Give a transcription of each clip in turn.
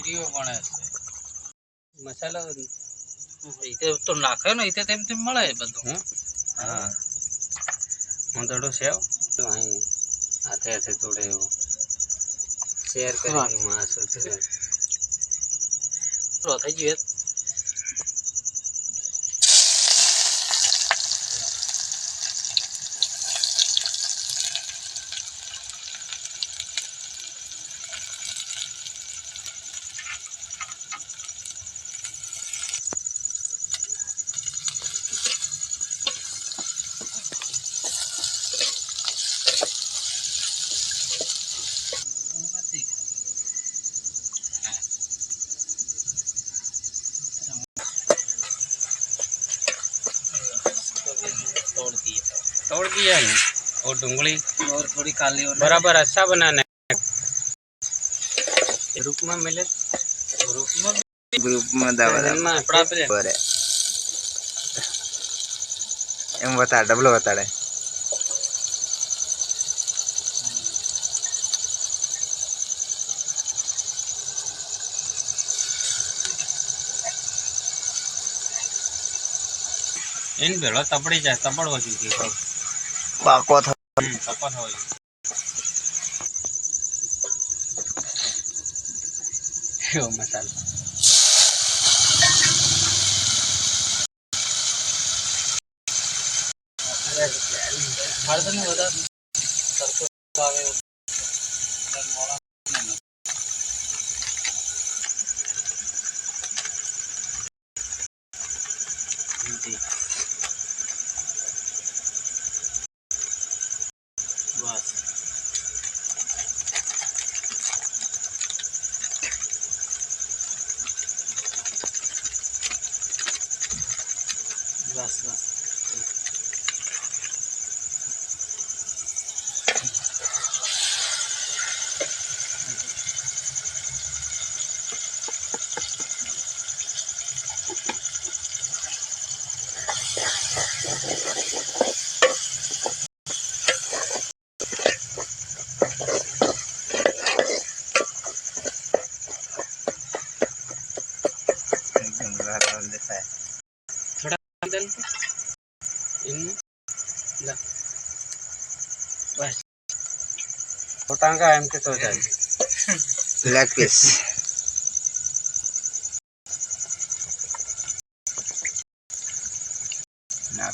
video બને છે મસાલા ઈતે તો નાખે ને ઈતે તેમ તેમ મળે બધું હા હું થોડો સેવ તો અહીં હાથે હાથે થોડે એવું શેર કરીને માસ તો થઈ ગયું तोड़ दिया है और डूंगली और थोड़ी काली और बराबर अच्छा बनाना है रूप में मिले ग्रुप में दावा कपड़ा पे बरे एम बता डबल बता दे इन भेड़ो तपड़ी जाए तपड़वा चूकी पाको था तपा था यो मसाला हर दिन होता सरसों आवे मोड़ा बस बस बस थोड़ा डाल इन बस टांगा एम के तो जाए लेग पीस ना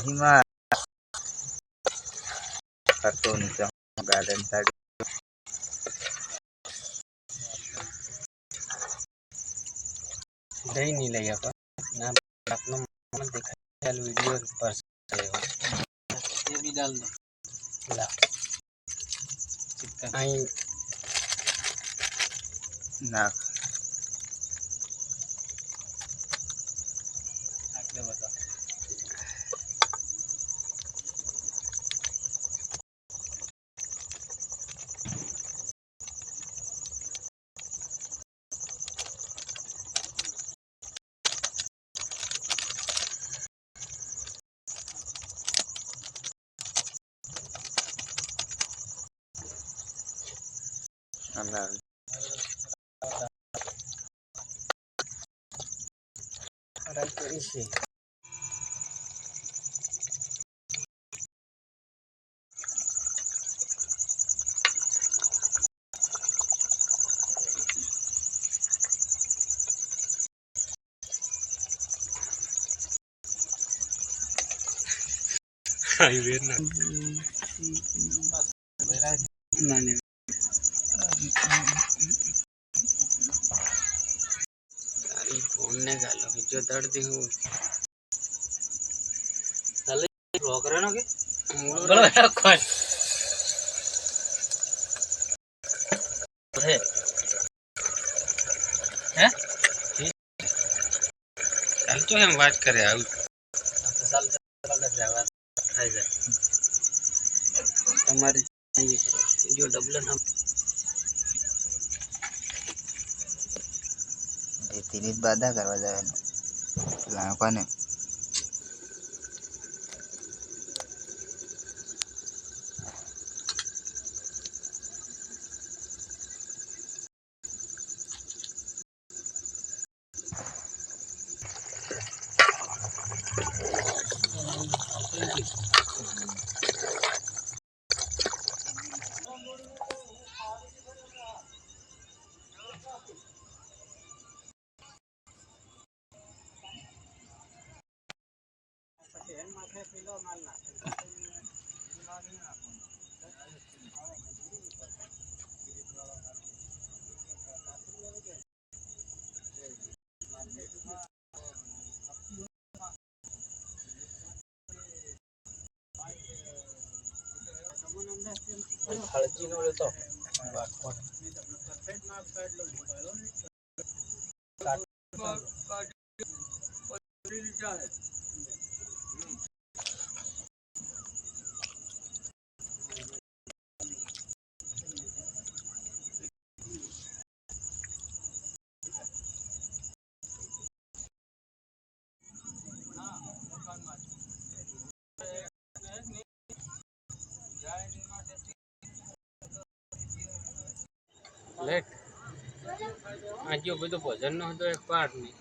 हिमा kartun yang garden tadi नहीं नहीं लगे apa ना अपना मन दिखा चल वीडियो पर ये भी डाल दो ला चिकन आई ना आगे बता ada itu isi highway na mana phone गालो जो दर्द हूँ चले रोक रहे ना के बड़ा कौन है हैं चल तो हम बात करें आउ तो साल लग जाएगा खाई जाए તમારી જો ડબલ ના તીરીત બાધા કરવા જવાનું પેલા કોને હળજી નો લેતો લેટ આજો બધું ભજન નો હતો એક પાઠ ની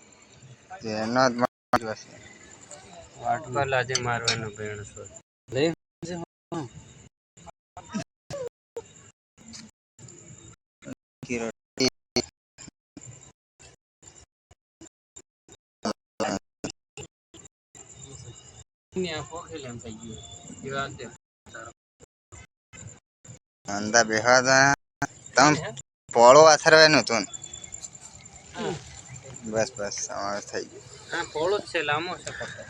જેનો જ દિવસ પાઠ કલાજે મારવાનો ભેણ છો લે કિરણ ની આ પોખેલ એમ થઈ ગયું જીવા દે અંદા બેહવા તમ પોળો આથરવાનું તું બસ બસ સમાવેશ થઈ ગયો હા પોળો જ છે લાંબો છે પટ્ટો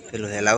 પેલું હેલાવ